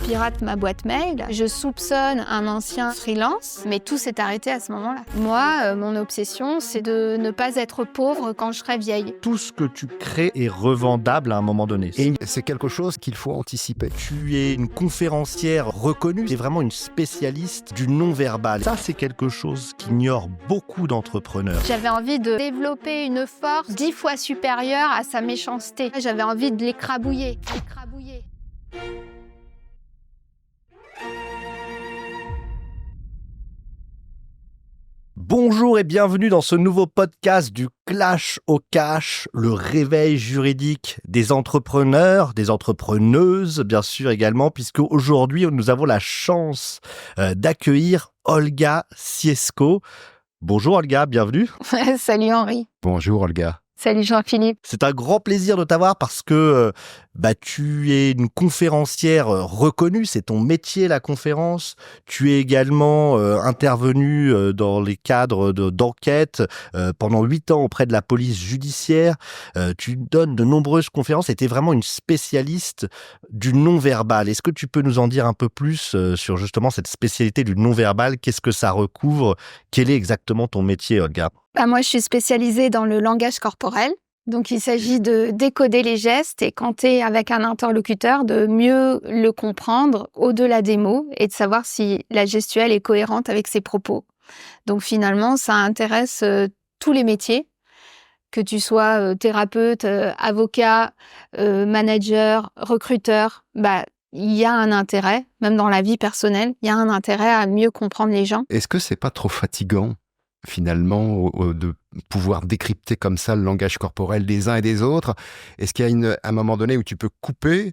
pirate ma boîte mail, je soupçonne un ancien freelance, mais tout s'est arrêté à ce moment-là. Moi, mon obsession, c'est de ne pas être pauvre quand je serai vieille. Tout ce que tu crées est revendable à un moment donné. Et c'est quelque chose qu'il faut anticiper. Tu es une conférencière reconnue, tu es vraiment une spécialiste du non-verbal. Ça, c'est quelque chose qu'ignorent beaucoup d'entrepreneurs. J'avais envie de développer une force 10 fois supérieure à sa méchanceté. J'avais envie de l'écrabouiller. Bonjour et bienvenue dans ce nouveau podcast du Clash au Cash, le réveil juridique des entrepreneurs, des entrepreneuses bien sûr également, puisque aujourd'hui nous avons la chance d'accueillir Olga Siesko. Bonjour Olga, bienvenue. Salut Henri. Bonjour Olga. Salut Jean-Philippe. C'est un grand plaisir de t'avoir parce que tu es une conférencière reconnue, c'est ton métier la conférence. Tu es également intervenue dans les cadres d'enquête pendant 8 ans auprès de la police judiciaire. Tu donnes de nombreuses conférences et tu es vraiment une spécialiste du non-verbal. Est-ce que tu peux nous en dire un peu plus sur justement cette spécialité du non-verbal? Qu'est-ce que ça recouvre? Quel est exactement ton métier, Olga? Moi, je suis spécialisée dans le langage corporel. Donc, il s'agit de décoder les gestes et quand tu es avec un interlocuteur, de mieux le comprendre au-delà des mots et de savoir si la gestuelle est cohérente avec ses propos. Donc, finalement, ça intéresse tous les métiers, que tu sois thérapeute, avocat, manager, recruteur. Il y a un intérêt, même dans la vie personnelle, il y a un intérêt à mieux comprendre les gens. Est-ce que c'est pas trop fatigant finalement, de pouvoir décrypter comme ça le langage corporel des uns et des autres? Est-ce qu'il y a un moment donné où tu peux couper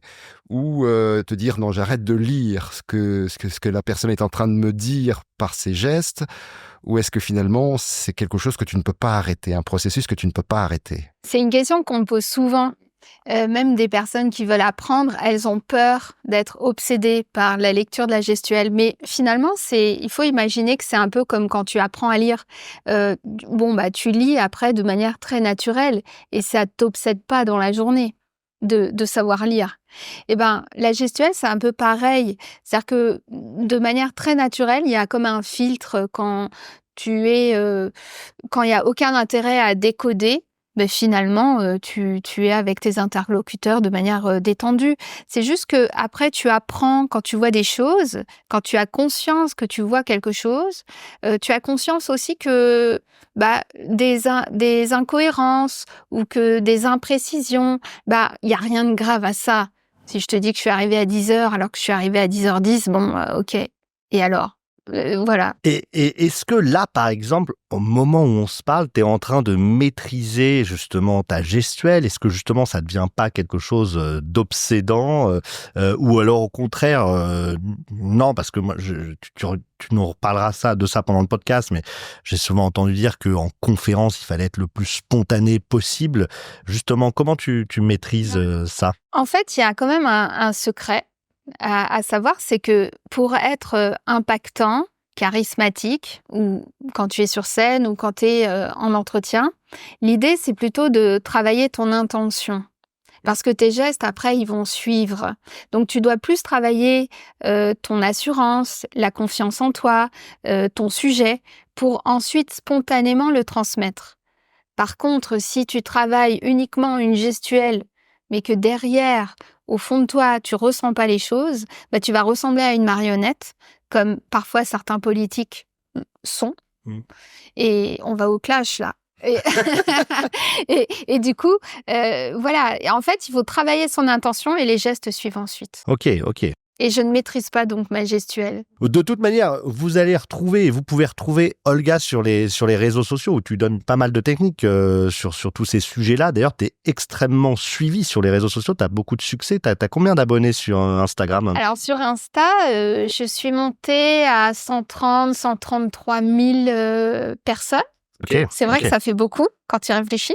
ou te dire non, j'arrête de lire ce que la personne est en train de me dire par ses gestes? Ou est-ce que finalement c'est quelque chose que tu ne peux pas arrêter, un processus que tu ne peux pas arrêter? C'est une question qu'on me pose souvent. Même des personnes qui veulent apprendre, elles ont peur d'être obsédées par la lecture de la gestuelle. Mais finalement, il faut imaginer que c'est un peu comme quand tu apprends à lire. Tu lis après de manière très naturelle et ça t'obsède pas dans la journée de savoir lire. La gestuelle, c'est un peu pareil. C'est-à-dire que de manière très naturelle, il y a comme un filtre quand il y a aucun intérêt à décoder. Finalement, tu es avec tes interlocuteurs de manière détendue. C'est juste que après tu apprends quand tu vois des choses, quand tu as conscience que tu vois quelque chose, tu as conscience aussi que des incohérences ou que des imprécisions, il y a rien de grave à ça. Si je te dis que je suis arrivée à 10h alors que je suis arrivée à 10h10, ok. Et alors? Voilà. Et est-ce que là, par exemple, au moment où on se parle, tu es en train de maîtriser justement ta gestuelle? Est-ce que justement ça ne devient pas quelque chose d'obsédant ou alors au contraire, non, parce que moi, tu nous reparleras de ça pendant le podcast, mais j'ai souvent entendu dire qu'en conférence, il fallait être le plus spontané possible. Justement, comment tu maîtrises ça? En fait, il y a quand même un secret. À savoir, c'est que pour être impactant, charismatique, ou quand tu es sur scène ou quand tu es en entretien, l'idée, c'est plutôt de travailler ton intention. Parce que tes gestes, après, ils vont suivre. Donc, tu dois plus travailler ton assurance, la confiance en toi, ton sujet, pour ensuite spontanément le transmettre. Par contre, si tu travailles uniquement une gestuelle, mais que derrière, au fond de toi, tu ressens pas les choses, tu vas ressembler à une marionnette, comme parfois certains politiques sont. Et on va au clash, là. Et du coup, voilà. Et en fait, il faut travailler son intention et les gestes suivent ensuite. Ok. Et je ne maîtrise pas donc ma gestuelle. De toute manière, vous pouvez retrouver Olga sur les réseaux sociaux où tu donnes pas mal de techniques sur tous ces sujets-là. D'ailleurs, tu es extrêmement suivie sur les réseaux sociaux, tu as beaucoup de succès. Tu as combien d'abonnés sur Instagram? Alors sur Insta, je suis montée à 133 000 personnes. Okay, c'est vrai que ça fait beaucoup. quand tu y réfléchis.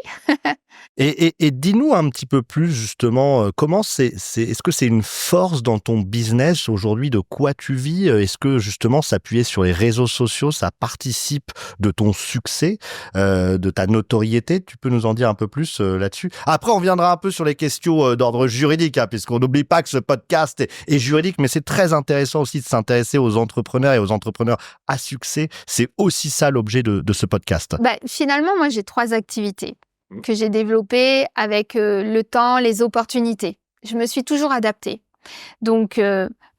Et dis-nous un petit peu plus justement, comment est-ce que c'est une force dans ton business aujourd'hui? De quoi tu vis? Est-ce que justement s'appuyer sur les réseaux sociaux, ça participe de ton succès, de ta notoriété? Tu peux nous en dire un peu plus là-dessus? Après, on viendra un peu sur les questions d'ordre juridique, hein, puisqu'on n'oublie pas que ce podcast est juridique, mais c'est très intéressant aussi de s'intéresser aux entrepreneurs et aux entrepreneurs à succès. C'est aussi ça l'objet de ce podcast. Finalement, moi, j'ai 3 activités que j'ai développées avec le temps, les opportunités. Je me suis toujours adaptée. Donc,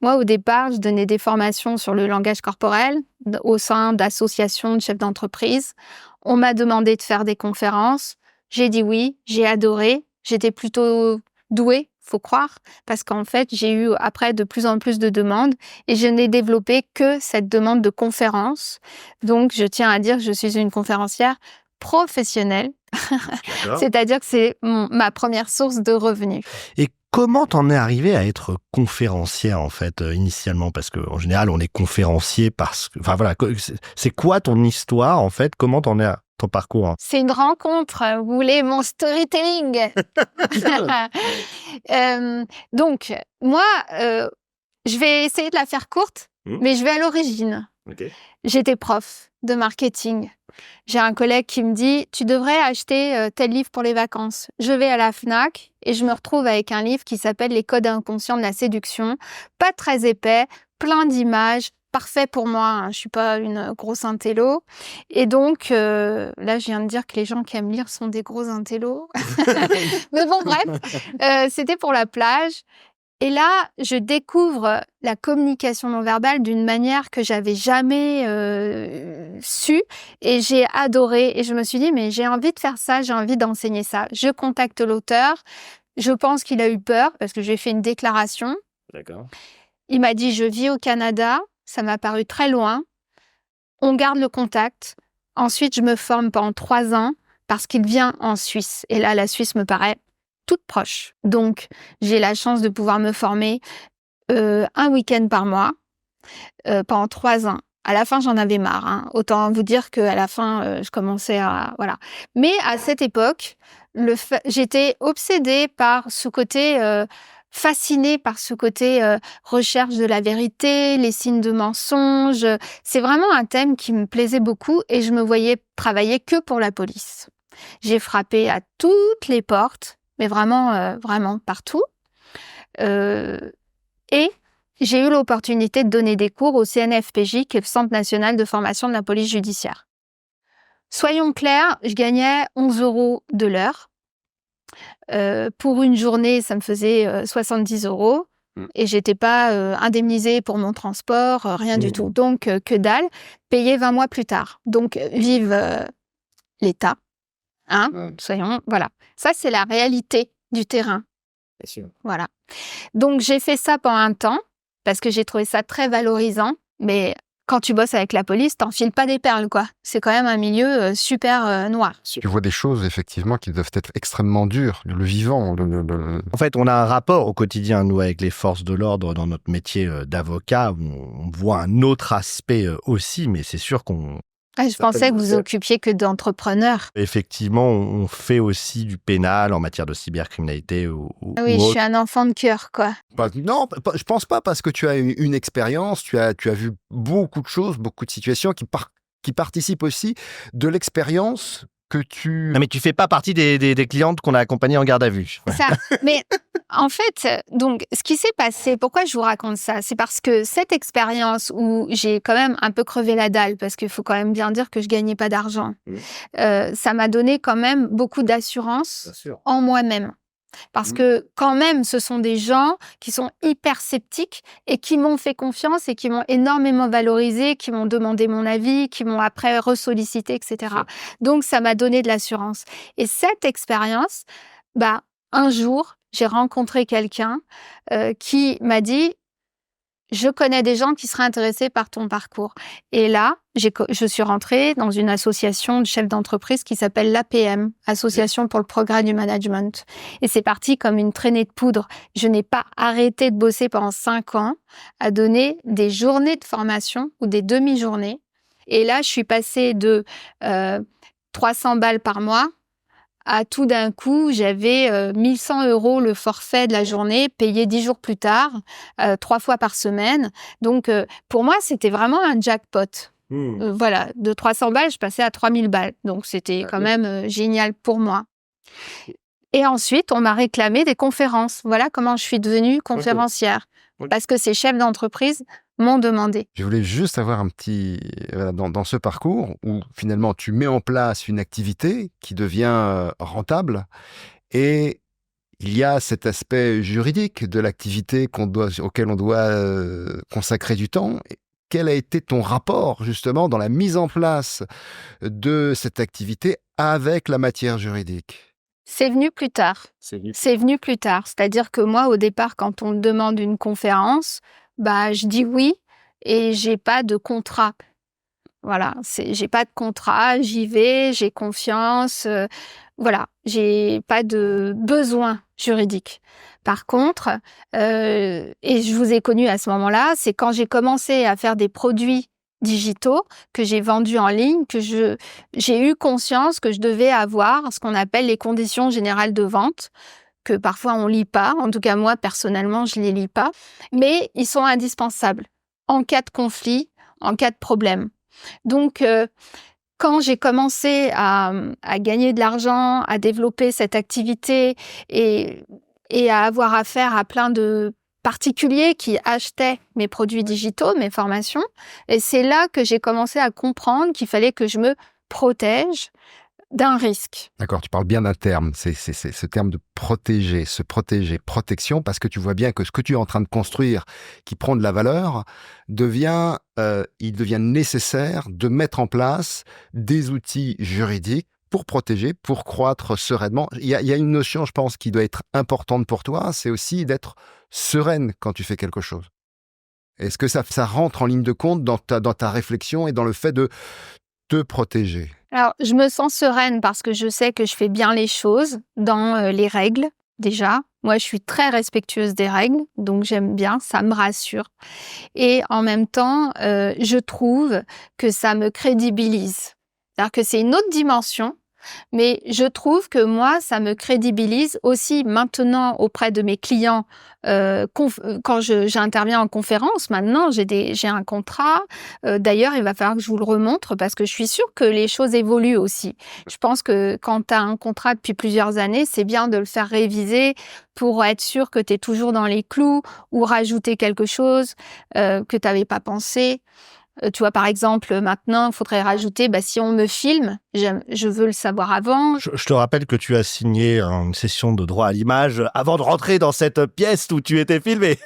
moi, au départ, je donnais des formations sur le langage corporel au sein d'associations de chefs d'entreprise. On m'a demandé de faire des conférences. J'ai dit oui, j'ai adoré. J'étais plutôt douée, faut croire, parce qu'en fait, j'ai eu après de plus en plus de demandes et je n'ai développé que cette demande de conférence. Donc, je tiens à dire que je suis une conférencière professionnelle. C'est-à-dire que c'est ma première source de revenus. Et comment t'en es arrivé à être conférencière en fait initialement? Parce qu'en général, on est conférencier parce que... Enfin voilà, c'est quoi ton histoire en fait? Comment t'en es à ton parcours? C'est une rencontre. Vous voulez mon storytelling? Donc, moi, je vais essayer de la faire courte, mais je vais à l'origine. Okay. J'étais prof de marketing. J'ai un collègue qui me dit « Tu devrais acheter tel livre pour les vacances ». Je vais à la Fnac et je me retrouve avec un livre qui s'appelle « Les codes inconscients de la séduction ». Pas très épais, plein d'images, parfait pour moi. Hein, je suis pas une grosse intello. Et donc, là, je viens de dire que les gens qui aiment lire sont des gros intellos. Mais bon, bref, c'était pour la plage. Et là, je découvre la communication non verbale d'une manière que j'avais jamais su et j'ai adoré. Et je me suis dit, mais j'ai envie de faire ça, j'ai envie d'enseigner ça. Je contacte l'auteur. Je pense qu'il a eu peur parce que j'ai fait une déclaration. D'accord. Il m'a dit, je vis au Canada. Ça m'a paru très loin. On garde le contact. Ensuite, je me forme pendant 3 ans parce qu'il vient en Suisse. Et là, la Suisse me paraît toute proche. Donc, j'ai la chance de pouvoir me former un week-end par mois pendant 3 ans. À la fin, j'en avais marre. Hein. Autant vous dire qu'à la fin, je commençais à... Voilà. Mais à cette époque, j'étais obsédée par ce côté... fascinée par ce côté recherche de la vérité, les signes de mensonge. C'est vraiment un thème qui me plaisait beaucoup et je me voyais travailler que pour la police. J'ai frappé à toutes les portes, mais vraiment, vraiment partout. Et j'ai eu l'opportunité de donner des cours au CNFPJ, qui est le Centre national de formation de la police judiciaire. Soyons clairs, je gagnais 11 € de l'heure. Pour une journée, ça me faisait 70 € et j'étais pas indemnisée pour mon transport, rien du tout. Donc, que dalle, payé 20 mois plus tard. Donc, vive l'État. Hein, soyons, voilà. Ça, c'est la réalité du terrain. Bien sûr. Voilà. Donc, j'ai fait ça pendant un temps parce que j'ai trouvé ça très valorisant. Mais quand tu bosses avec la police, t'enfiles pas des perles, quoi. C'est quand même un milieu super noir. Tu vois des choses, effectivement, qui doivent être extrêmement dures. Le vivant, En fait, on a un rapport au quotidien, nous, avec les forces de l'ordre dans notre métier d'avocat. On voit un autre aspect aussi, mais c'est sûr qu'on... Ah, je pensais que vous occupiez que d'entrepreneurs. Effectivement, on fait aussi du pénal en matière de cybercriminalité. Oui, je suis un enfant de cœur, quoi. Non, je pense pas, parce que tu as une expérience, tu as vu beaucoup de choses, beaucoup de situations qui participent aussi de l'expérience que tu... Non, mais tu fais pas partie des clientes qu'on a accompagnées en garde à vue. Ça, mais en fait, donc, ce qui s'est passé, pourquoi je vous raconte ça? C'est parce que cette expérience où j'ai quand même un peu crevé la dalle, parce qu'il faut quand même bien dire que je gagnais pas d'argent, ça m'a donné quand même beaucoup d'assurance en moi-même. Parce que quand même, ce sont des gens qui sont hyper sceptiques et qui m'ont fait confiance et qui m'ont énormément valorisé, qui m'ont demandé mon avis, qui m'ont après ressollicité, etc. Donc, ça m'a donné de l'assurance. Et cette expérience, un jour, j'ai rencontré quelqu'un qui m'a dit « Je connais des gens qui seraient intéressés par ton parcours. » Et là, je suis rentrée dans une association de chefs d'entreprise qui s'appelle l'APM, Association pour le progrès du management. Et c'est parti comme une traînée de poudre. Je n'ai pas arrêté de bosser pendant 5 ans à donner des journées de formation ou des demi-journées. Et là, je suis passée de 300 balles par mois à tout d'un coup, j'avais 1 100 € le forfait de la journée, payé 10 jours plus tard, 3 fois par semaine. Donc, pour moi, c'était vraiment un jackpot. Voilà, de 300 balles, je passais à 3 000 balles. Donc, c'était quand même génial pour moi. Et ensuite, on m'a réclamé des conférences. Voilà comment je suis devenue conférencière. Parce que ces chefs d'entreprise m'ont demandé. Je voulais juste avoir un petit... dans ce parcours où finalement tu mets en place une activité qui devient rentable et il y a cet aspect juridique de l'activité auquel on doit consacrer du temps. Quel a été ton rapport justement dans la mise en place de cette activité avec la matière juridique? C'est venu plus tard. C'est venu plus tard. C'est-à-dire que moi, au départ, quand on me demande une conférence, je dis oui et j'ai pas de contrat. Voilà, j'ai pas de contrat, j'y vais, j'ai confiance. Voilà, j'ai pas de besoin juridique. Par contre, et je vous ai connu à ce moment-là, c'est quand j'ai commencé à faire des produits digitaux que j'ai vendus en ligne, que j'ai eu conscience que je devais avoir ce qu'on appelle les conditions générales de vente, que parfois on lit pas. En tout cas, moi, personnellement, je les lis pas. Mais ils sont indispensables en cas de conflit, en cas de problème. Donc, quand j'ai commencé à gagner de l'argent, à développer cette activité et à avoir affaire à plein de particuliers qui achetaient mes produits digitaux, mes formations, et c'est là que j'ai commencé à comprendre qu'il fallait que je me protège d'un risque. D'accord, tu parles bien d'un terme, c'est ce terme de protéger, se protéger, protection, parce que tu vois bien que ce que tu es en train de construire, qui prend de la valeur, il devient nécessaire de mettre en place des outils juridiques pour protéger, pour croître sereinement. Il y a une notion, je pense, qui doit être importante pour toi, c'est aussi d'être sereine quand tu fais quelque chose. Est-ce que ça rentre en ligne de compte dans ta réflexion et dans le fait de te protéger? Alors, je me sens sereine parce que je sais que je fais bien les choses dans les règles, déjà. Moi, je suis très respectueuse des règles, donc j'aime bien, ça me rassure. Et en même temps, je trouve que ça me crédibilise. C'est-à-dire que c'est une autre dimension, mais je trouve que moi, ça me crédibilise aussi maintenant auprès de mes clients. Quand j'interviens en conférence, maintenant, j'ai un contrat. D'ailleurs, il va falloir que je vous le remontre parce que je suis sûre que les choses évoluent aussi. Je pense que quand tu as un contrat depuis plusieurs années, c'est bien de le faire réviser pour être sûr que tu es toujours dans les clous ou rajouter quelque chose que tu n'avais pas pensé. Tu vois, par exemple, maintenant, il faudrait rajouter, si on me filme, je veux le savoir avant. Je te rappelle que tu as signé une session de droit à l'image avant de rentrer dans cette pièce où tu étais filmé.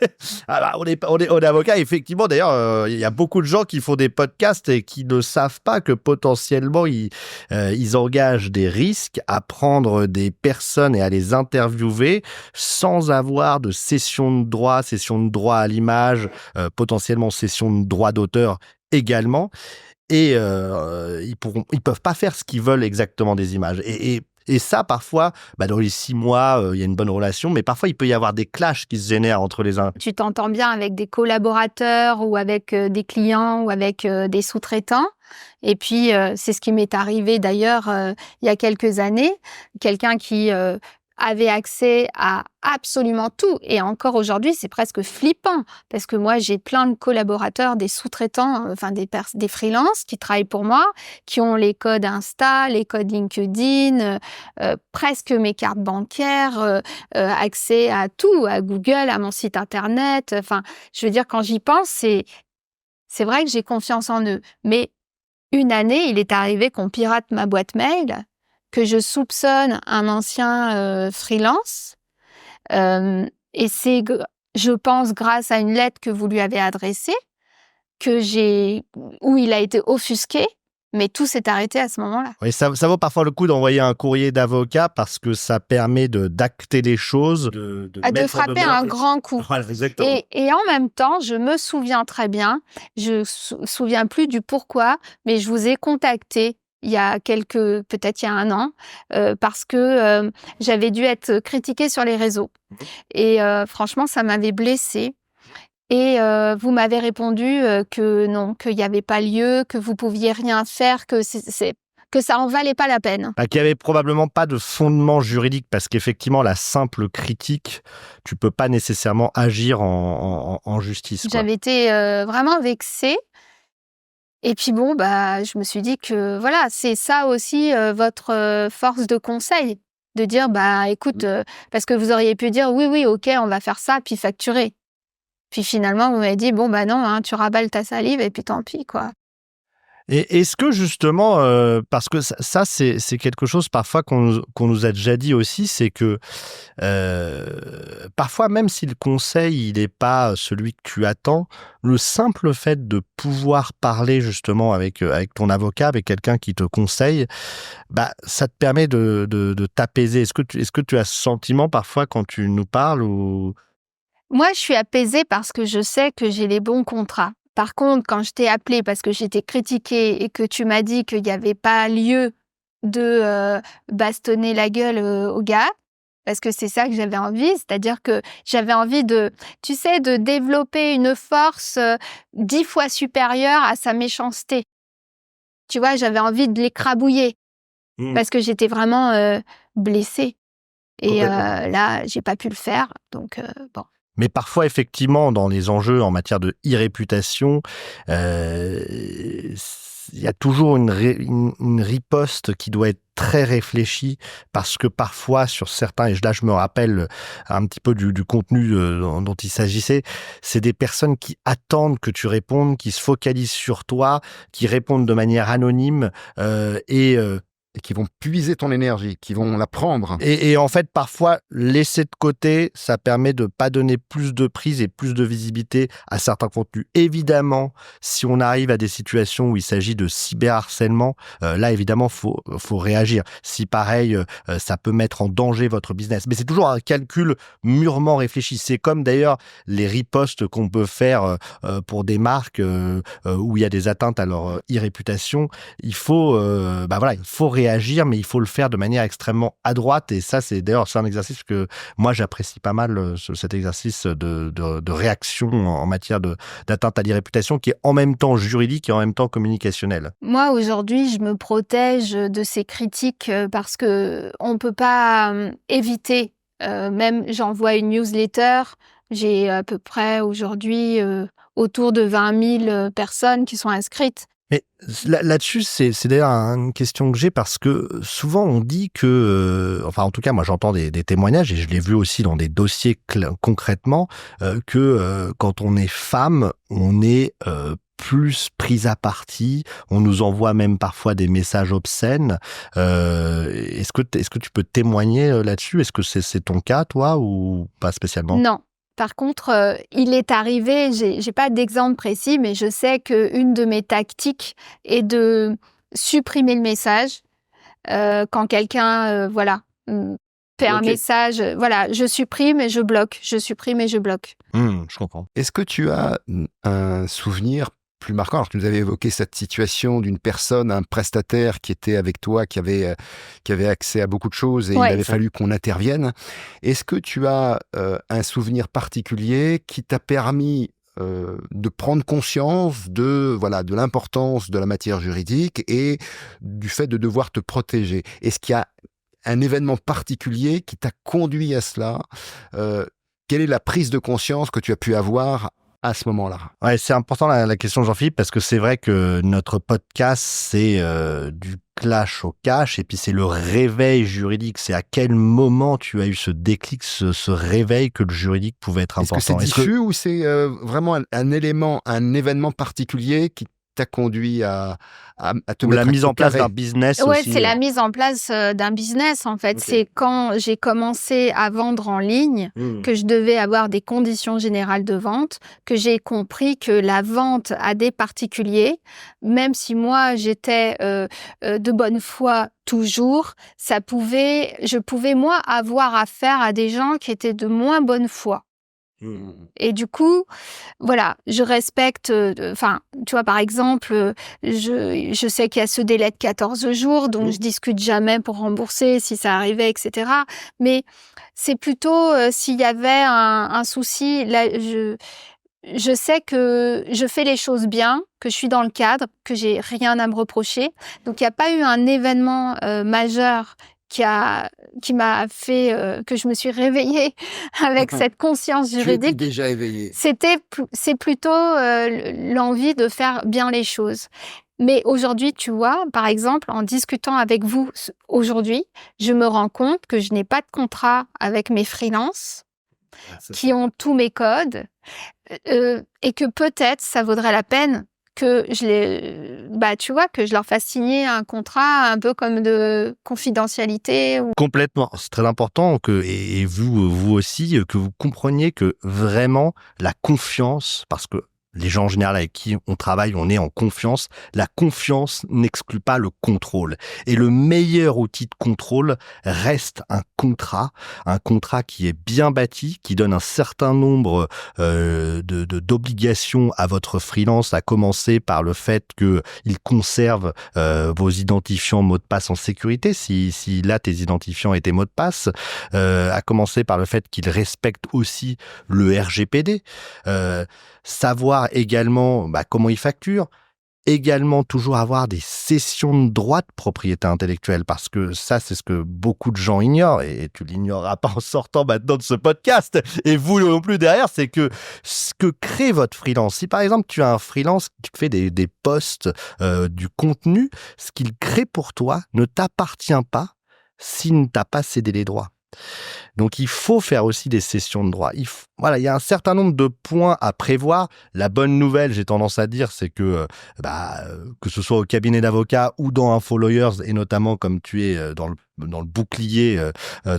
On est avocat, effectivement. D'ailleurs, il y a beaucoup de gens qui font des podcasts et qui ne savent pas que potentiellement, ils engagent des risques à prendre des personnes et à les interviewer sans avoir de session de droit à l'image, potentiellement session de droit d'auteur également. Et ils peuvent pas faire ce qu'ils veulent exactement des images. Et ça, parfois, dans les 6 mois, il y a une bonne relation, mais parfois, il peut y avoir des clashs qui se génèrent entre les uns. Tu t'entends bien avec des collaborateurs ou avec des clients ou avec des sous-traitants. Et puis, c'est ce qui m'est arrivé d'ailleurs il y a quelques années. Quelqu'un qui avait accès à absolument tout. Et encore aujourd'hui, c'est presque flippant parce que moi, j'ai plein de collaborateurs, des sous-traitants, des freelances qui travaillent pour moi, qui ont les codes Insta, les codes LinkedIn, presque mes cartes bancaires, accès à tout, à Google, à mon site internet. Enfin, je veux dire, quand j'y pense, c'est vrai que j'ai confiance en eux. Mais une année, il est arrivé qu'on pirate ma boîte mail, que je soupçonne un ancien freelance. Et c'est, je pense, grâce à une lettre que vous lui avez adressée, où il a été offusqué, mais tout s'est arrêté à ce moment-là. Oui, ça vaut parfois le coup d'envoyer un courrier d'avocat parce que ça permet d'acter les choses, de frapper un grand coup. Voilà, exactement. Et en même temps, je me souviens très bien, je me souviens plus du pourquoi, mais je vous ai contacté peut-être il y a 1 an, parce que j'avais dû être critiquée sur les réseaux. Et franchement, ça m'avait blessée. Et vous m'avez répondu que non, qu'il n'y avait pas lieu, que vous pouviez rien faire, que que ça en valait pas la peine. Qu'il y avait probablement pas de fondement juridique parce qu'effectivement, la simple critique, tu peux pas nécessairement agir en justice, quoi. J'avais été vraiment vexée. Et puis bon, je me suis dit que voilà, c'est ça aussi votre force de conseil. De dire, écoute, parce que vous auriez pu dire, oui, ok, on va faire ça, puis facturer. Puis finalement, vous m'avez dit, bon, non, hein, tu rabales ta salive et puis tant pis, quoi. Et est-ce que justement, parce que ça c'est quelque chose parfois qu'on nous a déjà dit aussi, c'est que parfois même si le conseil il n'est pas celui que tu attends, le simple fait de pouvoir parler justement avec ton avocat, avec quelqu'un qui te conseille, ça te permet de t'apaiser. Est-ce que tu as ce sentiment parfois quand tu nous parles ou... Moi, je suis apaisée parce que je sais que j'ai les bons contrats. Par contre, quand je t'ai appelé parce que j'étais critiquée et que tu m'as dit qu'il n'y avait pas lieu de bastonner la gueule au gars, parce que c'est ça que j'avais envie, c'est-à-dire que j'avais envie de développer une force 10 fois supérieure à sa méchanceté. Tu vois, j'avais envie de l'écrabouiller parce que j'étais vraiment blessée. Et là, j'ai pas pu le faire, donc bon. Mais parfois, effectivement, dans les enjeux en matière de e-réputation, il y a toujours une riposte qui doit être très réfléchie parce que parfois, sur certains, et là je me rappelle un petit peu du contenu dont il s'agissait, c'est des personnes qui attendent que tu répondes, qui se focalisent sur toi, qui répondent de manière anonyme et qui vont puiser ton énergie, qui vont la prendre. Et en fait, parfois, laisser de côté, ça permet de pas donner plus de prise et plus de visibilité à certains contenus. Évidemment, si on arrive à des situations où il s'agit de cyberharcèlement, là, évidemment, faut réagir. Si pareil, ça peut mettre en danger votre business. Mais c'est toujours un calcul mûrement réfléchi. C'est comme d'ailleurs les ripostes qu'on peut faire pour des marques où il y a des atteintes à leur e-réputation. Il faut, il faut réagir, mais il faut le faire de manière extrêmement adroite. Et ça, c'est un exercice que moi, j'apprécie pas mal, cet exercice de réaction en matière d'atteinte à l'e-réputation qui est en même temps juridique et en même temps communicationnel. Moi, aujourd'hui, je me protège de ces critiques parce que on peut pas éviter. Même, j'envoie une newsletter. J'ai à peu près aujourd'hui autour de 20 000 personnes qui sont inscrites. Mais là-dessus, c'est d'ailleurs une question que j'ai parce que souvent on dit que, en tout cas moi j'entends des témoignages et je l'ai vu aussi dans des dossiers concrètement, que quand on est femme, on est plus prise à partie, on nous envoie même parfois des messages obscènes. Est-ce que tu peux témoigner là-dessus? Est-ce que c'est ton cas toi ou pas spécialement? Non. Par contre, il est arrivé, j'ai pas d'exemple précis, mais je sais qu'une de mes tactiques est de supprimer le message quand quelqu'un fait un message. Je supprime et je bloque. Je supprime et je bloque. Je comprends. Est-ce que tu as un souvenir plus marquant? Alors, tu nous avais évoqué cette situation d'une personne, un prestataire qui était avec toi, qui avait accès à beaucoup de choses et il avait fallu qu'on intervienne. Est-ce que tu as un souvenir particulier qui t'a permis de prendre conscience de l'importance de la matière juridique et du fait de devoir te protéger? Est-ce qu'il y a un événement particulier qui t'a conduit à cela? Quelle est la prise de conscience que tu as pu avoir à ce moment-là? Ouais, c'est important la question, Jean-Philippe, parce que c'est vrai que notre podcast, c'est du clash au cash, et puis c'est le réveil juridique. C'est à quel moment tu as eu ce déclic, ce réveil que le juridique pouvait être important? Est-ce que c'est diffus ou c'est vraiment un événement particulier qui t'a conduit à te mettre la mise en place d'un business Ouais, aussi. c'est la mise en place d'un business, en fait. Okay. C'est quand j'ai commencé à vendre en ligne que je devais avoir des conditions générales de vente, que j'ai compris que la vente à des particuliers, même si moi, j'étais de bonne foi toujours, je pouvais, moi, avoir affaire à des gens qui étaient de moins bonne foi. Et du coup, voilà, je respecte, tu vois, par exemple, je sais qu'il y a ce délai de 14 jours, donc je discute jamais pour rembourser si ça arrivait, etc. Mais c'est plutôt s'il y avait un souci, là, je sais que je fais les choses bien, que je suis dans le cadre, que j'ai rien à me reprocher. Donc, il n'y a pas eu un événement majeur qui m'a fait que je me suis réveillée avec cette conscience Tu étais juridique. déjà éveillé. C'est plutôt l'envie de faire bien les choses. Mais aujourd'hui, tu vois, par exemple, en discutant avec vous aujourd'hui, je me rends compte que je n'ai pas de contrat avec mes freelances qui ont tous mes codes et que peut-être ça vaudrait la peine que tu vois, que je leur fasse signer un contrat un peu comme de confidentialité. Complètement. C'est très important et vous aussi, que vous compreniez que vraiment la confiance, parce que les gens en général avec qui on travaille, on est en confiance. La confiance n'exclut pas le contrôle. Et le meilleur outil de contrôle reste un contrat qui est bien bâti, qui donne un certain nombre d'obligations à votre freelance, à commencer par le fait qu'il conserve vos identifiants mots de passe en sécurité, si là tes identifiants étaient mots de passe, à commencer par le fait qu'il respecte aussi le RGPD, savoir également comment il facture, également toujours avoir des cessions de droits de propriété intellectuelle, parce que ça, c'est ce que beaucoup de gens ignorent, et tu l'ignoreras pas en sortant maintenant de ce podcast, et vous non plus derrière, c'est que ce que crée votre freelance, si par exemple tu as un freelance qui te fait des posts, du contenu, ce qu'il crée pour toi ne t'appartient pas s'il ne t'a pas cédé les droits. Donc, il faut faire aussi des cessions de droits. Il y a un certain nombre de points à prévoir. La bonne nouvelle, j'ai tendance à dire, c'est que ce soit au cabinet d'avocats ou dans InfoLawyers, et notamment comme tu es dans le bouclier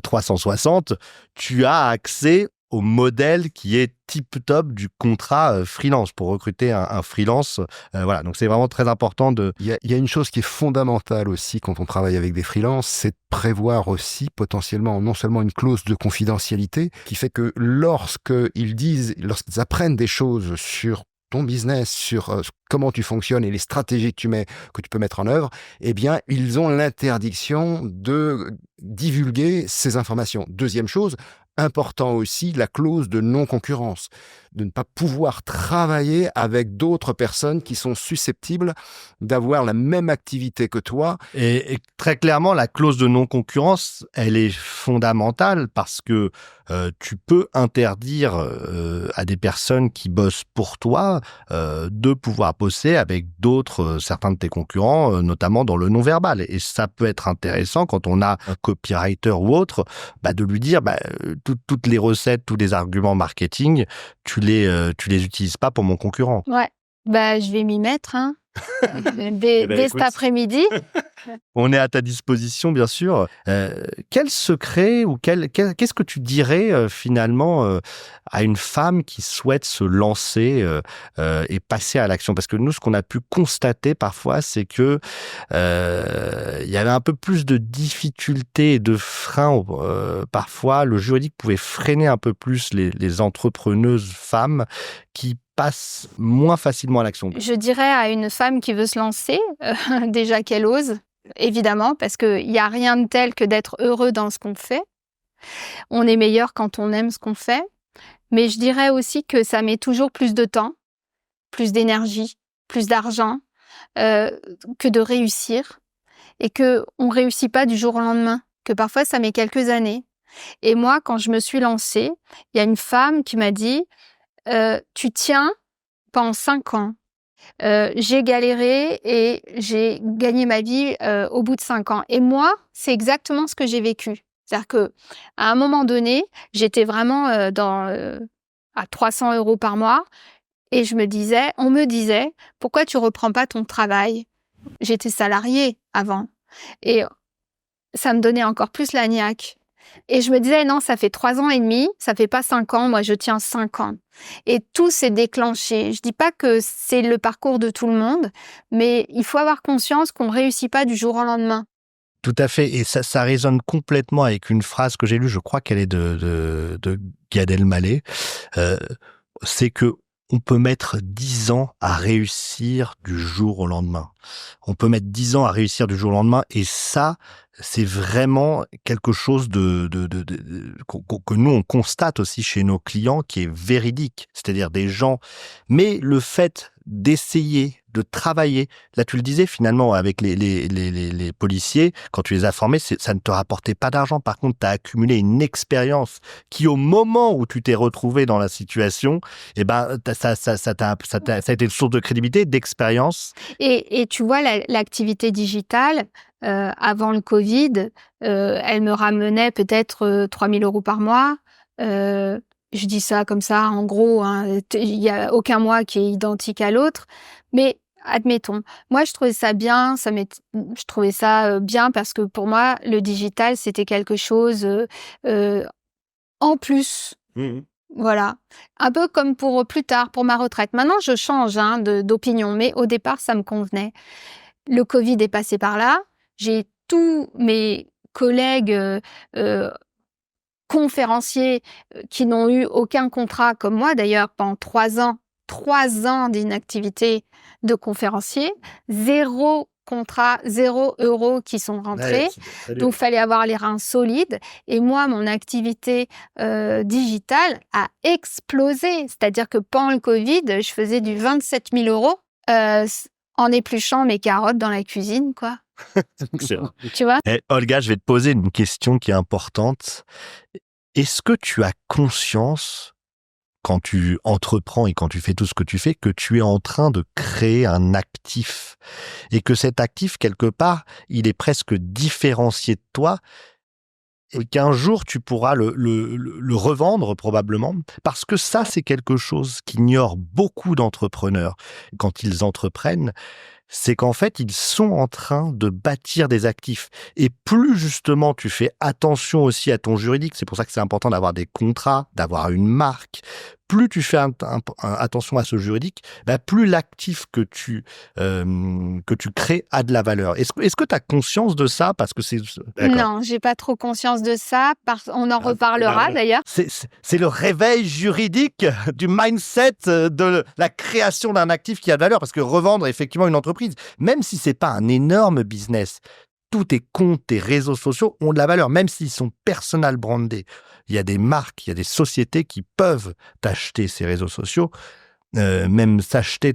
360, tu as accès au modèle qui est tip-top du contrat freelance pour recruter un freelance. Donc c'est vraiment très important de... Il y a une chose qui est fondamentale aussi quand on travaille avec des freelances, c'est de prévoir aussi potentiellement non seulement une clause de confidentialité qui fait que lorsqu'ils apprennent des choses sur ton business, sur comment tu fonctionnes et les stratégies que tu peux mettre en œuvre, eh bien, ils ont l'interdiction de divulguer ces informations. Deuxième chose, important aussi, la clause de non-concurrence, de ne pas pouvoir travailler avec d'autres personnes qui sont susceptibles d'avoir la même activité que toi. Et très clairement, la clause de non-concurrence, elle est fondamentale parce que tu peux interdire à des personnes qui bossent pour toi de pouvoir bosser avec d'autres, certains de tes concurrents, notamment dans le non-verbal. Et ça peut être intéressant quand on a un copywriter ou autre, de lui dire toutes les recettes, tous les arguments marketing, tu les utilises pas pour mon concurrent. Ouais, je vais m'y mettre, hein. Dès cet après-midi. On est à ta disposition, bien sûr. Quel secret ou qu'est-ce que tu dirais finalement à une femme qui souhaite se lancer et passer à l'action? Parce que nous, ce qu'on a pu constater parfois, c'est que il y avait un peu plus de difficultés et de freins. Parfois, le juridique pouvait freiner un peu plus les entrepreneuses femmes qui passent moins facilement à l'action. Je dirais à une femme qui veut se lancer, déjà qu'elle ose, évidemment, parce qu'il n'y a rien de tel que d'être heureux dans ce qu'on fait. On est meilleur quand on aime ce qu'on fait. Mais je dirais aussi que ça met toujours plus de temps, plus d'énergie, plus d'argent que de réussir. Et qu'on ne réussit pas du jour au lendemain, que parfois ça met quelques années. Et moi, quand je me suis lancée, il y a une femme qui m'a dit « Tu tiens pendant 5 ans ». J'ai galéré et j'ai gagné ma vie au bout de 5 ans. Et moi, c'est exactement ce que j'ai vécu. C'est-à-dire qu'à un moment donné, j'étais vraiment à 300 € par mois et on me disait, pourquoi tu reprends pas ton travail? J'étais salariée avant et ça me donnait encore plus la niaque. Et je me disais, non, ça fait 3 ans et demi, ça fait pas 5 ans, moi je tiens 5 ans. Et tout s'est déclenché. Je dis pas que c'est le parcours de tout le monde, mais il faut avoir conscience qu'on réussit pas du jour au lendemain. Tout à fait, et ça résonne complètement avec une phrase que j'ai lue, je crois qu'elle est de Gad Elmaleh, c'est que on peut mettre 10 ans à réussir du jour au lendemain. On peut mettre 10 ans à réussir du jour au lendemain, et ça, c'est vraiment quelque chose que nous, on constate aussi chez nos clients, qui est véridique. C'est-à-dire des gens... Mais le fait d'essayer, de travailler, là tu le disais finalement avec les policiers, quand tu les as formés, ça ne te rapportait pas d'argent. Par contre, tu as accumulé une expérience qui, au moment où tu t'es retrouvé dans la situation, eh ben, ça a été une source de crédibilité, d'expérience. Et tu vois, l'activité digitale, avant le Covid, elle me ramenait peut-être 3 000 € par mois. Je dis ça comme ça, en gros, hein, il n'y a aucun mois qui est identique à l'autre. Mais admettons, moi, je trouvais ça bien, je trouvais ça bien parce que pour moi, le digital, c'était quelque chose en plus. Mmh. Voilà. Un peu comme pour plus tard, pour ma retraite. Maintenant, je change d'opinion, mais au départ, ça me convenait. Le Covid est passé par là. J'ai tous mes collègues conférenciers qui n'ont eu aucun contrat, comme moi d'ailleurs, pendant 3 ans d'inactivité de conférencier, 0 contrat, 0 € qui sont rentrés. Ouais, donc, il fallait avoir les reins solides. Et moi, mon activité digitale a explosé. C'est-à-dire que pendant le Covid, je faisais du 27 000 € en épluchant mes carottes dans la cuisine, quoi. Tu vois ? Olga, je vais te poser une question qui est importante. Est-ce que tu as conscience, quand tu entreprends et quand tu fais tout ce que tu fais, que tu es en train de créer un actif et que cet actif, quelque part, il est presque différencié de toi et qu'un jour, tu pourras le revendre probablement, parce que ça, c'est quelque chose qu'ignorent beaucoup d'entrepreneurs quand ils entreprennent, c'est qu'en fait, ils sont en train de bâtir des actifs. Et plus justement tu fais attention aussi à ton juridique, c'est pour ça que c'est important d'avoir des contrats, d'avoir une marque, plus tu fais attention à ce juridique, plus l'actif que tu crées a de la valeur. Est-ce que tu as conscience de ça? Parce que c'est... Non, j'ai pas trop conscience de ça. On en reparlera d'ailleurs. C'est le réveil juridique du mindset de la création d'un actif qui a de valeur. Parce que revendre effectivement une entreprise, même si c'est pas un énorme business, tous tes comptes, tes réseaux sociaux ont de la valeur, même s'ils sont personal brandés. Il y a des marques, il y a des sociétés qui peuvent t'acheter ces réseaux sociaux, même s'acheter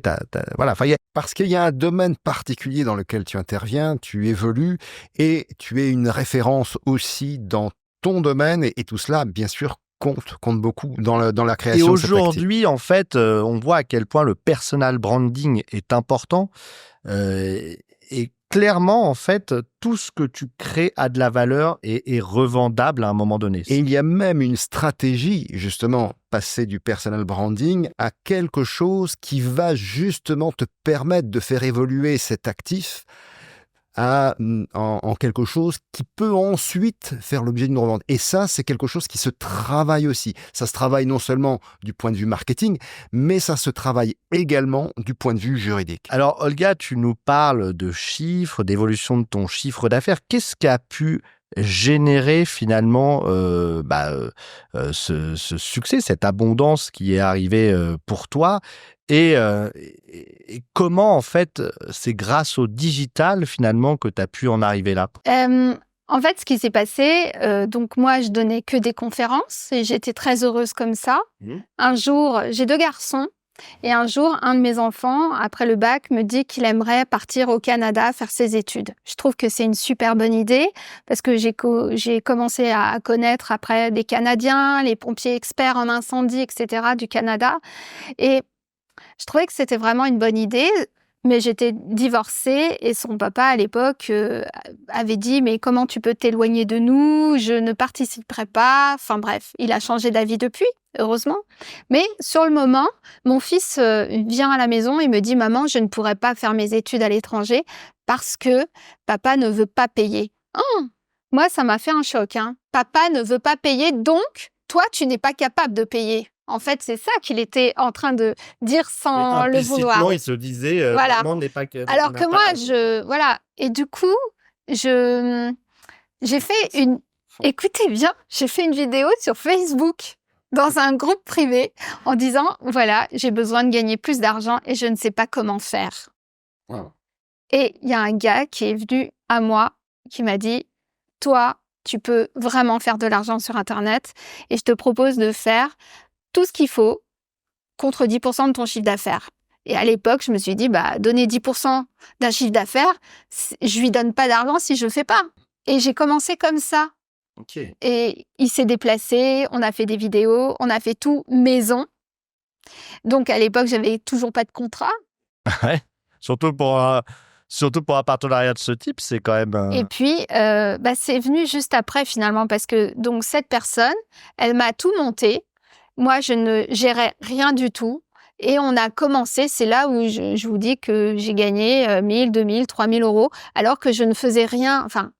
voilà. Enfin, Parce qu'il y a un domaine particulier dans lequel tu interviens, tu évolues et tu es une référence aussi dans ton domaine et tout cela, bien sûr, compte beaucoup dans la création de cette activité. Et aujourd'hui, en fait, on voit à quel point le personal branding est important. Et clairement, en fait, tout ce que tu crées a de la valeur et est revendable à un moment donné. Et il y a même une stratégie, justement, passer du personal branding à quelque chose qui va justement te permettre de faire évoluer cet actif en quelque chose qui peut ensuite faire l'objet d'une revente. Et ça, c'est quelque chose qui se travaille aussi. Ça se travaille non seulement du point de vue marketing, mais ça se travaille également du point de vue juridique. Alors, Olga, tu nous parles de chiffres, d'évolution de ton chiffre d'affaires. Qu'est-ce qui a pu générer finalement ce succès, cette abondance qui est arrivée pour toi? Et comment, en fait, c'est grâce au digital, finalement, que tu as pu en arriver là? En fait, ce qui s'est passé, donc moi, je donnais que des conférences et j'étais très heureuse comme ça. Un jour, j'ai 2 garçons et un jour, un de mes enfants, après le bac, me dit qu'il aimerait partir au Canada faire ses études. Je trouve que c'est une super bonne idée parce que j'ai commencé à connaître après des Canadiens, les pompiers experts en incendie, etc. du Canada. Et je trouvais que c'était vraiment une bonne idée, mais j'étais divorcée et son papa, à l'époque, avait dit « Mais comment tu peux t'éloigner de nous? Je ne participerai pas. » Enfin bref, il a changé d'avis depuis, heureusement. Mais sur le moment, mon fils vient à la maison et me dit « Maman, je ne pourrai pas faire mes études à l'étranger parce que papa ne veut pas payer. » Oh, moi, ça m'a fait un choc. Papa ne veut pas payer, donc toi, tu n'es pas capable de payer. En fait, c'est ça qu'il était en train de dire sans le vouloir. Il se disait, voilà. Maman n'est pas... Alors que moi, voilà. Et du coup, j'ai fait une... Écoutez bien, j'ai fait une vidéo sur Facebook dans un groupe privé en disant, voilà, j'ai besoin de gagner plus d'argent et je ne sais pas comment faire. Wow. Et il y a un gars qui est venu à moi, qui m'a dit, toi, tu peux vraiment faire de l'argent sur Internet et je te propose de faire tout ce qu'il faut contre 10% de ton chiffre d'affaires. Et à l'époque, je me suis dit, donner 10% d'un chiffre d'affaires, je lui donne pas d'argent si je fais pas. Et j'ai commencé comme ça. Ok. Et il s'est déplacé, on a fait des vidéos, on a fait tout maison. Donc à l'époque, j'avais toujours pas de contrat. Ouais. Surtout pour un partenariat de ce type, c'est quand même. Et puis, c'est venu juste après finalement parce que donc cette personne, elle m'a tout monté. Moi, je ne gérais rien du tout. Et on a commencé, c'est là où je vous dis que j'ai gagné 1000, 2000, 3000 euros, alors que je ne faisais rien. Enfin,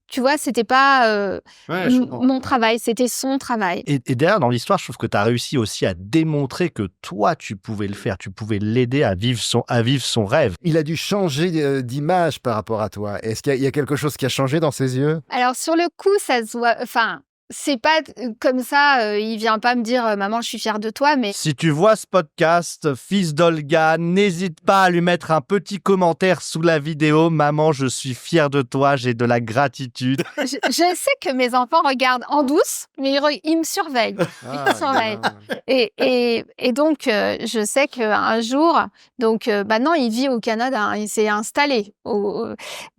tu vois, c'était pas mon travail, c'était son travail. Et derrière, dans l'histoire, je trouve que tu as réussi aussi à démontrer que toi, tu pouvais le faire. Tu pouvais l'aider à vivre son rêve. Il a dû changer d'image par rapport à toi. Est-ce qu'il y a quelque chose qui a changé dans ses yeux? Alors, sur le coup, ça se voit. Enfin, c'est pas comme ça, il vient pas me dire maman, je suis fière de toi, mais Si tu vois ce podcast, fils d'Olga, n'hésite pas à lui mettre un petit commentaire sous la vidéo. Maman, je suis fier de toi, j'ai de la gratitude. je sais que mes enfants regardent en douce, mais ils me surveillent. Ah, surveille. bien. Et donc, je sais qu'un jour, donc maintenant, il vit au Canada, hein, il s'est installé.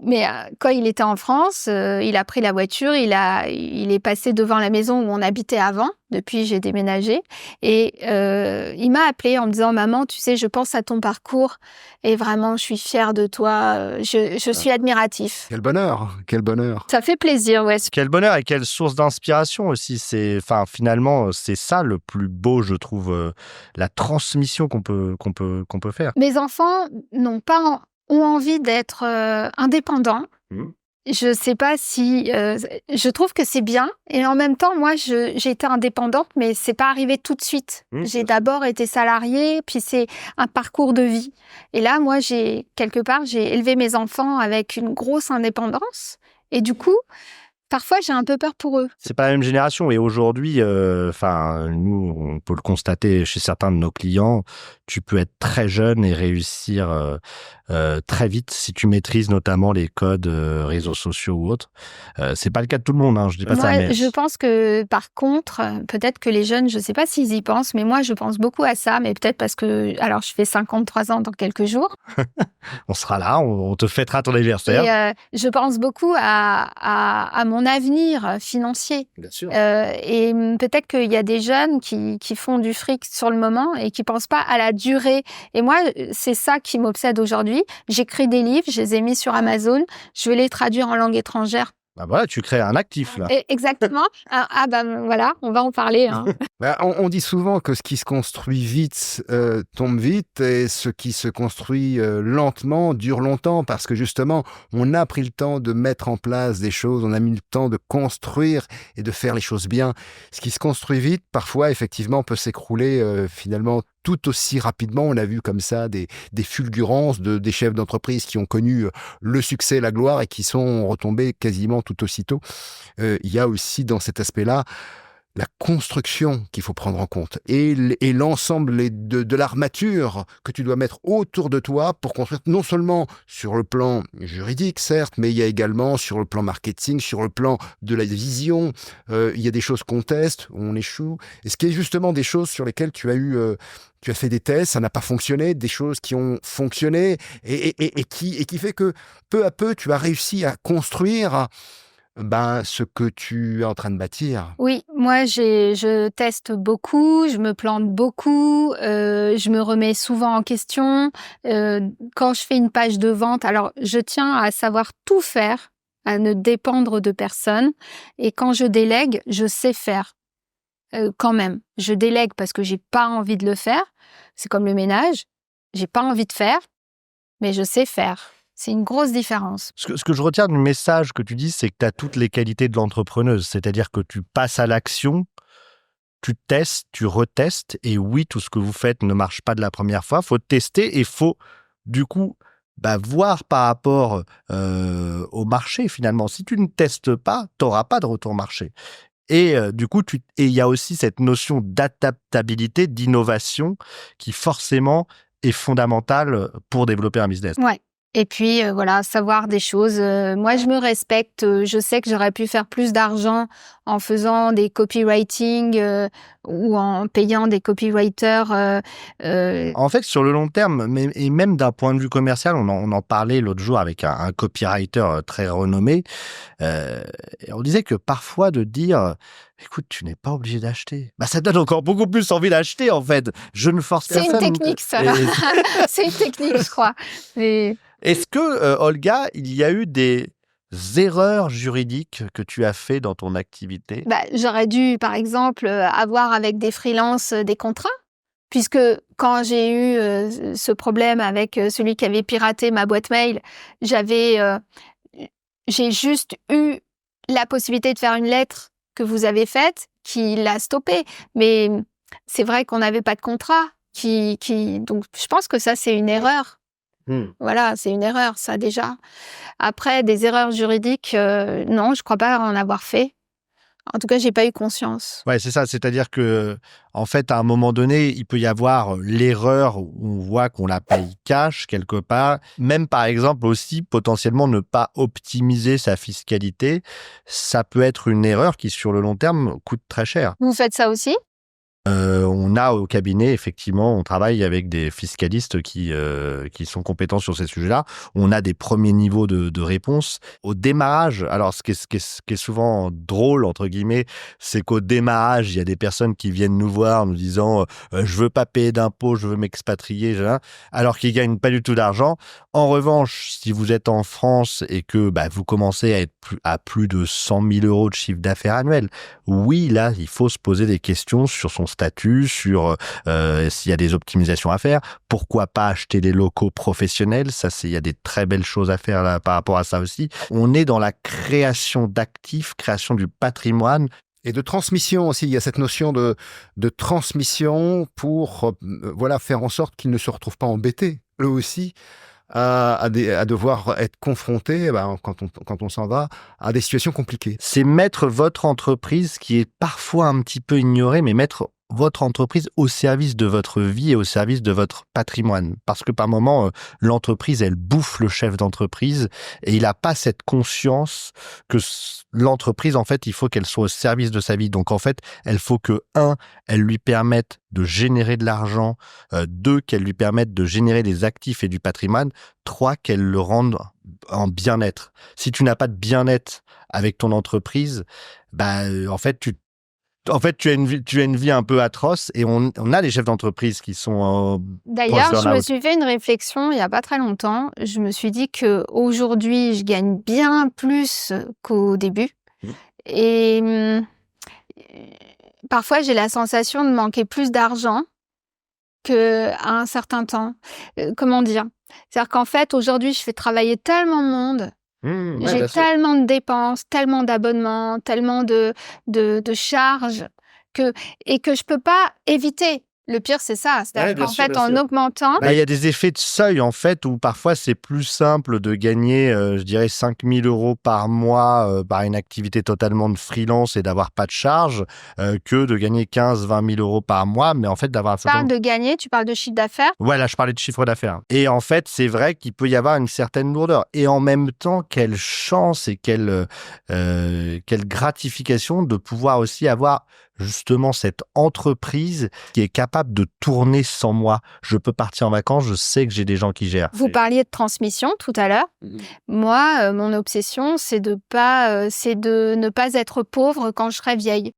Mais quand il était en France, il a pris la voiture, il est passé devant la maison où on habitait avant. Depuis, j'ai déménagé. Et il m'a appelé en me disant, maman, tu sais, je pense à ton parcours et vraiment, je suis fière de toi. Je suis admiratif. Quel bonheur, quel bonheur. Ça fait plaisir, ouais. Quel bonheur et quelle source d'inspiration aussi. Finalement, c'est ça le plus beau, je trouve, la transmission qu'on peut faire. Mes enfants ont envie d'être indépendants. Mmh. Je sais pas si je trouve que c'est bien et en même temps moi j'ai été indépendante mais c'est pas arrivé tout de suite. J'ai d'abord été salariée puis c'est un parcours de vie. Et là moi j'ai élevé mes enfants avec une grosse indépendance et du coup parfois j'ai un peu peur pour eux. C'est pas la même génération et aujourd'hui, nous, on peut le constater chez certains de nos clients, tu peux être très jeune et réussir très vite si tu maîtrises notamment les codes réseaux sociaux ou autres. C'est pas le cas de tout le monde, hein, je dis pas ça, Moi, mais je pense que par contre, peut-être que les jeunes, je sais pas s'ils y pensent, mais moi je pense beaucoup à ça, mais peut-être parce que alors je fais 53 ans dans quelques jours. on sera là, on te fêtera ton anniversaire. Et je pense beaucoup à mon avenir financier. Bien sûr. Et peut-être qu'il y a des jeunes qui font du fric sur le moment et qui pensent pas à la durée. Et moi, c'est ça qui m'obsède aujourd'hui. J'écris des livres, je les ai mis sur Amazon, je vais les traduire en langue étrangère. Bah voilà, tu crées un actif là. Exactement. Voilà, on va en parler. Hein. On dit souvent que ce qui se construit vite tombe vite et ce qui se construit lentement dure longtemps parce que justement, on a pris le temps de mettre en place des choses, on a mis le temps de construire et de faire les choses bien. Ce qui se construit vite, parfois, effectivement, peut s'écrouler finalement tout aussi rapidement. On a vu comme ça des fulgurances des chefs d'entreprise qui ont connu le succès, la gloire et qui sont retombés quasiment tout aussitôt. Il y a aussi dans cet aspect-là la construction qu'il faut prendre en compte et l'ensemble de l'armature que tu dois mettre autour de toi pour construire non seulement sur le plan juridique, certes, mais il y a également sur le plan marketing, sur le plan de la vision. Il y a des choses qu'on teste, on échoue. Est-ce qu'il y a justement des choses sur lesquelles tu as fait des tests, ça n'a pas fonctionné, des choses qui ont fonctionné et qui fait que peu à peu, tu as réussi à construire ce que tu es en train de bâtir. Oui, moi je teste beaucoup, je me plante beaucoup, je me remets souvent en question. Quand je fais une page de vente, alors je tiens à savoir tout faire, à ne dépendre de personne. Et quand je délègue, je sais faire. Quand même, je délègue parce que j'ai pas envie de le faire. C'est comme le ménage, j'ai pas envie de faire, mais je sais faire. C'est une grosse différence. Ce que je retiens du message que tu dis, c'est que tu as toutes les qualités de l'entrepreneuse. C'est-à-dire que tu passes à l'action, tu testes, tu retestes. Et oui, tout ce que vous faites ne marche pas de la première fois. Il faut tester et il faut, du coup, voir par rapport au marché, finalement. Si tu ne testes pas, tu n'auras pas de retour marché. Et du coup, il y a aussi cette notion d'adaptabilité, d'innovation qui forcément est fondamentale pour développer un business. Ouais. Et puis voilà, savoir des choses. Moi, je me respecte. Je sais que j'aurais pu faire plus d'argent en faisant des copywriting ou en payant des copywriters. En fait, sur le long terme, et même d'un point de vue commercial, on en parlait l'autre jour avec un copywriter très renommé. Et on disait que parfois de dire, écoute, tu n'es pas obligé d'acheter. Bah, ça donne encore beaucoup plus envie d'acheter, en fait. Je ne force personne. C'est une technique, ça. C'est une technique, je crois. Et... Est-ce que, Olga, il y a eu des erreurs juridiques que tu as fait dans ton activité? Bah, j'aurais dû, par exemple, avoir avec des freelances des contrats. Puisque quand j'ai eu ce problème avec celui qui avait piraté ma boîte mail, j'ai juste eu la possibilité de faire une lettre que vous avez faite qui l'a stoppé. Mais c'est vrai qu'on n'avait pas de contrat. Donc, je pense que ça, c'est une erreur. Voilà, c'est une erreur, ça, déjà. Après, des erreurs juridiques, non, je crois pas en avoir fait. En tout cas, j'ai pas eu conscience. Ouais, c'est ça. C'est-à-dire que, en fait, à un moment donné, il peut y avoir l'erreur où on voit qu'on la paye cash quelque part. Même, par exemple, aussi, potentiellement, ne pas optimiser sa fiscalité. Ça peut être une erreur qui, sur le long terme, coûte très cher. Vous faites ça aussi? On a au cabinet, effectivement, on travaille avec des fiscalistes qui sont compétents sur ces sujets-là. On a des premiers niveaux de réponse. Au démarrage, alors ce qui est souvent drôle, entre guillemets, c'est qu'au démarrage, il y a des personnes qui viennent nous voir en nous disant je veux pas payer d'impôts, je veux m'expatrier, alors qu'ils gagnent pas du tout d'argent. En revanche, si vous êtes en France et que vous commencez à être à plus de 100 000 euros de chiffre d'affaires annuel, oui, là, il faut se poser des questions sur son statut, sur s'il y a des optimisations à faire. Pourquoi pas acheter des locaux professionnels? Il y a des très belles choses à faire là, par rapport à ça aussi. On est dans la création d'actifs, création du patrimoine. Et de transmission aussi, il y a cette notion de transmission pour faire en sorte qu'ils ne se retrouvent pas embêtés, eux aussi, à devoir être confrontés, quand on s'en va, à des situations compliquées. C'est mettre votre entreprise, qui est parfois un petit peu ignorée, mais mettre votre entreprise au service de votre vie et au service de votre patrimoine. Parce que par moment, l'entreprise, elle bouffe le chef d'entreprise et il n'a pas cette conscience que l'entreprise, en fait, il faut qu'elle soit au service de sa vie. Donc, en fait, elle faut que, elle lui permette de générer de l'argent, 2, qu'elle lui permette de générer des actifs et du patrimoine, 3, qu'elle le rende en bien-être. Si tu n'as pas de bien-être avec ton entreprise, en fait, tu as une vie un peu atroce et on a des chefs d'entreprise qui sont D'ailleurs, je me suis fait une réflexion il n'y a pas très longtemps. Je me suis dit qu'aujourd'hui, je gagne bien plus qu'au début. Et parfois, j'ai la sensation de manquer plus d'argent qu'à un certain temps. Comment dire? C'est-à-dire qu'en fait, aujourd'hui, je fais travailler tellement de monde. J'ai tellement de dépenses, tellement d'abonnements, tellement de charges et que je peux pas éviter. Le pire, c'est ça. C'est-à-dire qu'en fait, en augmentant... il y a des effets de seuil, en fait, où parfois c'est plus simple de gagner, je dirais, 5 000 euros par mois par une activité totalement de freelance et d'avoir pas de charge que de gagner 15-20 000 euros par mois, mais en fait d'avoir... Tu parles de gagner, tu parles de chiffre d'affaires? Ouais, là, je parlais de chiffre d'affaires. Et en fait, c'est vrai qu'il peut y avoir une certaine lourdeur. Et en même temps, quelle chance et quelle gratification de pouvoir aussi avoir justement cette entreprise qui est capable de tourner sans moi. Je peux partir en vacances, je sais que j'ai des gens qui gèrent. Vous parliez de transmission tout à l'heure. Moi, mon obsession, c'est de ne pas être pauvre quand je serai vieille.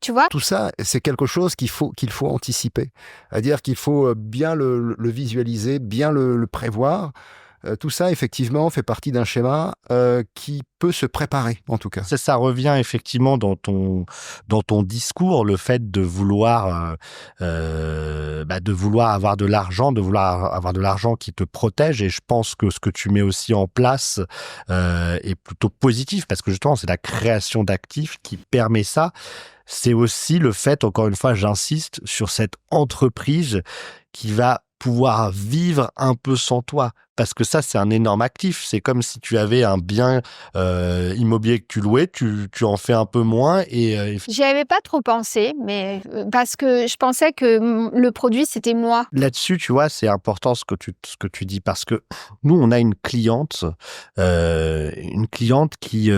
Tu vois? Tout ça, c'est quelque chose qu'il faut anticiper. C'est-à-dire qu'il faut bien le visualiser, bien le prévoir. Tout ça, effectivement, fait partie d'un schéma qui peut se préparer, en tout cas. Ça revient effectivement dans ton discours, le fait de vouloir avoir de l'argent, de vouloir avoir de l'argent qui te protège. Et je pense que ce que tu mets aussi en place est plutôt positif, parce que justement, c'est la création d'actifs qui permet ça. C'est aussi le fait, encore une fois, j'insiste sur cette entreprise qui va pouvoir vivre un peu sans toi. Parce que ça, c'est un énorme actif. C'est comme si tu avais un bien immobilier que tu louais, tu en fais un peu moins. J'y avais pas trop pensé, mais parce que je pensais que le produit, c'était moi. Là-dessus, tu vois, c'est important ce que tu dis. Parce que nous, on a une cliente qui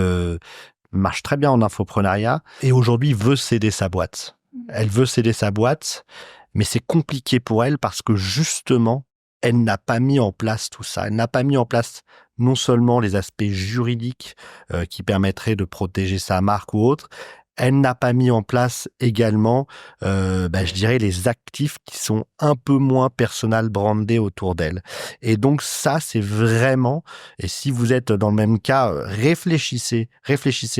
marche très bien en infoprenariat et aujourd'hui veut céder sa boîte. Elle veut céder sa boîte, mais c'est compliqué pour elle parce que justement, elle n'a pas mis en place tout ça. Elle n'a pas mis en place non seulement les aspects juridiques qui permettraient de protéger sa marque ou autre, elle n'a pas mis en place également, je dirais, les actifs qui sont un peu moins personal brandés autour d'elle. Et donc ça, c'est vraiment, et si vous êtes dans le même cas, réfléchissez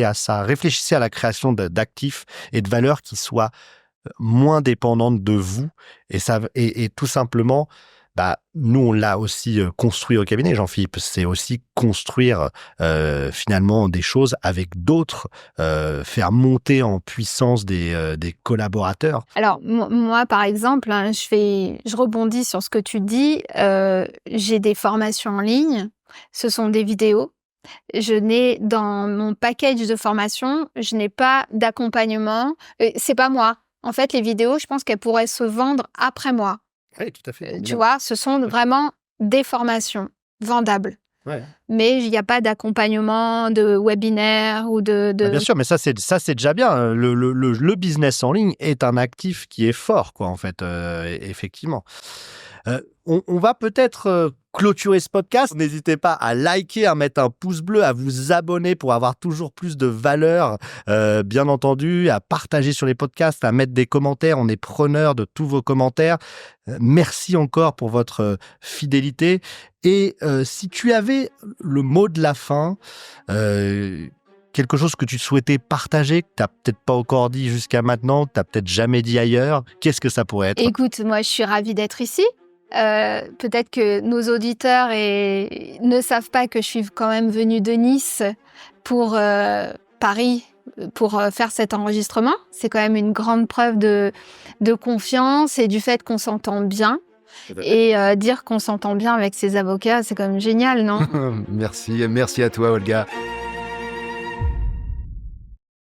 à ça, réfléchissez à la création d'actifs et de valeurs qui soient moins dépendantes de vous. Et tout simplement, nous, on l'a aussi construit au cabinet, Jean-Philippe. C'est aussi construire finalement des choses avec d'autres, faire monter en puissance des collaborateurs. Alors, moi, par exemple, hein, je rebondis sur ce que tu dis. J'ai des formations en ligne. Ce sont des vidéos. Dans mon package de formation, je n'ai pas d'accompagnement. C'est pas moi. En fait, les vidéos, je pense qu'elles pourraient se vendre après moi. Oui, tout à fait. Tu vois, ce sont vraiment des formations vendables. Ouais. Mais il n'y a pas d'accompagnement, de webinaire ou de... Bien sûr, mais ça c'est déjà bien. Le business en ligne est un actif qui est fort, quoi, en fait, effectivement. On va peut-être clôturer ce podcast. N'hésitez pas à liker, à mettre un pouce bleu, à vous abonner pour avoir toujours plus de valeur, bien entendu, à partager sur les podcasts, à mettre des commentaires. On est preneur de tous vos commentaires. Merci encore pour votre fidélité. Et si tu avais le mot de la fin, quelque chose que tu souhaitais partager, que tu n'as peut-être pas encore dit jusqu'à maintenant, que tu n'as peut-être jamais dit ailleurs, qu'est-ce que ça pourrait être ? Écoute, moi, je suis ravie d'être ici. Peut-être que nos auditeurs ne savent pas que je suis quand même venue de Nice pour Paris pour faire cet enregistrement. C'est quand même une grande preuve de confiance et du fait qu'on s'entend bien. Et dire qu'on s'entend bien avec ses avocats, c'est quand même génial, non ? Merci à toi, Olga.